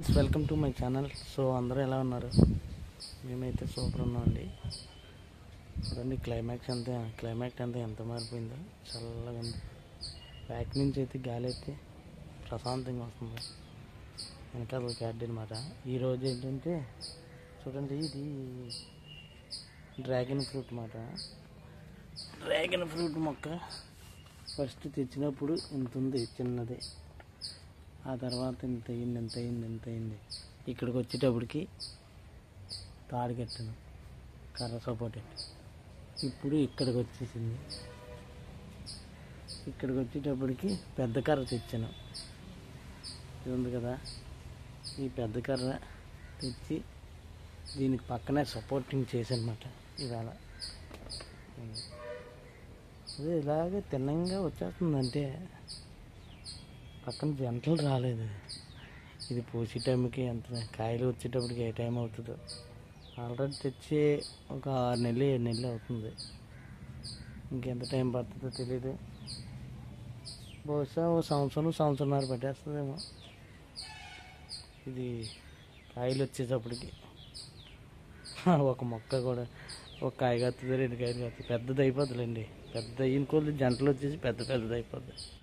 Welcome to my channel. So అందరూ ఎలా ఉన్నారు? మేమైతే సూపర్ ఉన్నామండి. చూడండి క్లైమాక్స్ అంతా ఎంత మారిపోయిందో. చల్లగా ఉంది. బ్యాక్ నుంచి అయితే గాలి అయితే ప్రశాంతంగా వస్తుంది. వెనకాల క్యాడ్ అనమాట. ఈరోజు ఏంటంటే చూడండి, ఇది డ్రాగన్ ఫ్రూట్ అన్నమాట. డ్రాగన్ ఫ్రూట్ మొక్క ఫస్ట్ తెచ్చినప్పుడు ఇంత ఉంది, చిన్నది. ఆ తర్వాత ఇంత అయింది. ఇక్కడికి వచ్చేటప్పటికి తాడు కట్టాను, కర్ర సపోర్ట్. ఇప్పుడు ఇక్కడికి వచ్చేసింది. ఇక్కడికి వచ్చేటప్పటికి పెద్ద కర్ర తెచ్చాను. ఇది ఉంది కదా, ఈ పెద్ద కర్ర తెచ్చి దీనికి పక్కనే సపోర్టింగ్ చేశానమాట. ఇవాళ అదే ఇలాగే తిన్నంగా వచ్చేస్తుందంటే పక్కన జంటలు రాలేదు. ఇది పూసే టైంకి ఎంత కాయలు వచ్చేటప్పటికి ఏ టైం అవుతుందో. ఆల్రెడీ తెచ్చి ఒక 6 నెలలు 7 నెలలు అవుతుంది. ఇంకెంత టైం పడుతుందో తెలీదు. బహుశా ఓ సంవత్సరంన్నర పట్టేస్తుందేమో ఇది కాయలు వచ్చేటప్పటికి. ఒక మొక్క కూడా ఒక కాయ కత్తుంది, 2 కాయలు కత్తుంది. పెద్దది అయిపోతుందండి. పెద్ద అయిన కొద్ది జంటలు వచ్చేసి పెద్దది అయిపోద్ది.